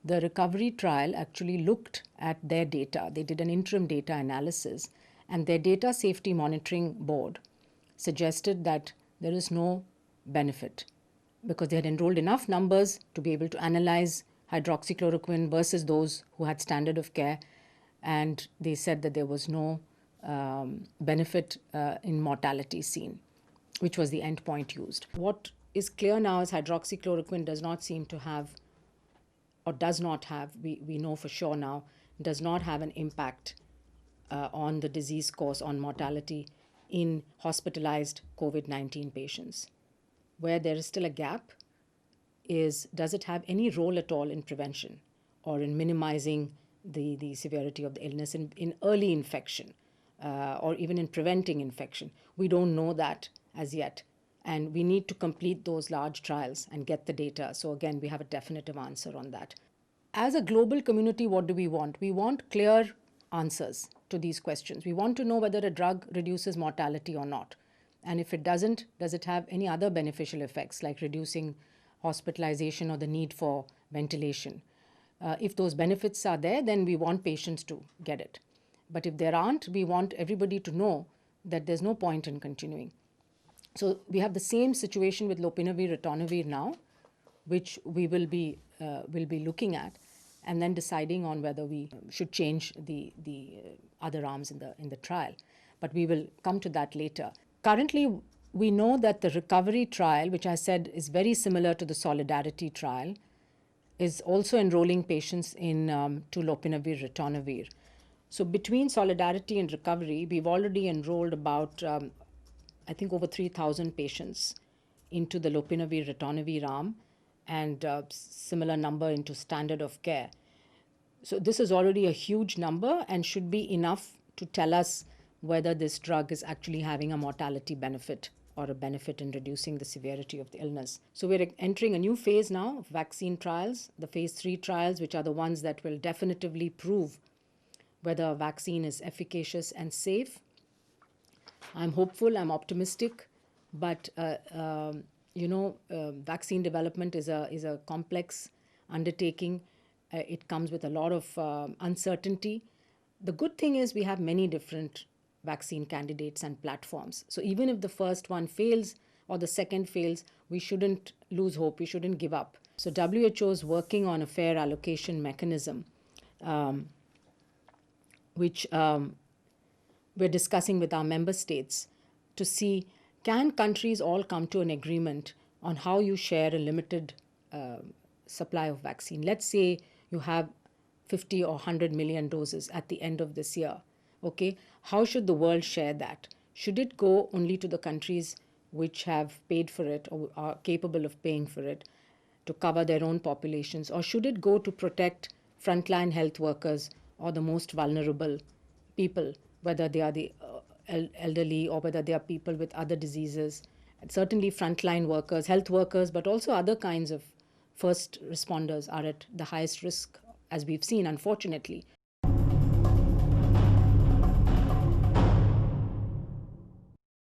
The recovery trial actually looked at their data. They did an interim data analysis, and their data safety monitoring board suggested that there is no benefit because they had enrolled enough numbers to be able to analyze hydroxychloroquine versus those who had standard of care, and they said that there was no benefit in mortality seen, which was the endpoint used. What is clear now is hydroxychloroquine does not seem to have, or does not have, we know for sure now, does not have an impact on the disease course, on mortality in hospitalized COVID-19 patients. Where there is still a gap is, does it have any role at all in prevention or in minimizing the severity of the illness in early infection or even in preventing infection? We don't know that as yet. And we need to complete those large trials and get the data. So again, we have a definitive answer on that. As a global community, what do we want? We want clear answers to these questions. We want to know whether a drug reduces mortality or not. And if it doesn't, does it have any other beneficial effects like reducing hospitalization or the need for ventilation? If those benefits are there, then we want patients to get it. But if there aren't, we want everybody to know that there's no point in continuing. So we have the same situation with Lopinavir, Ritonovir now, which we will be looking at, and then deciding on whether we should change the other arms in the trial. But we will come to that later. Currently, we know that the recovery trial, which I said is very similar to the Solidarity trial, is also enrolling patients in to Lopinavir, Ritonovir. So between Solidarity and recovery, we've already enrolled about I think over 3,000 patients into the Lopinavir, Ritonovir arm, and similar number into standard of care. So this is already a huge number and should be enough to tell us whether this drug is actually having a mortality benefit or a benefit in reducing the severity of the illness. So we're entering a new phase now of vaccine trials, the phase 3 trials, which are the ones that will definitively prove whether a vaccine is efficacious and safe. I'm hopeful, I'm optimistic, but vaccine development is a complex undertaking. It comes with a lot of uncertainty. The good thing is we have many different vaccine candidates and platforms. So even if the first one fails or the second fails, we shouldn't lose hope, we shouldn't give up. So WHO is working on a fair allocation mechanism, which we're discussing with our member states to see, can countries all come to an agreement on how you share a limited supply of vaccine? Let's say you have 50 or 100 million doses at the end of this year. Okay, how should the world share that? Should it go only to the countries which have paid for it or are capable of paying for it to cover their own populations? Or should it go to protect frontline health workers or the most vulnerable people, whether they are the elderly or whether they are people with other diseases? And certainly frontline workers, health workers, but also other kinds of first responders are at the highest risk, as we've seen, unfortunately,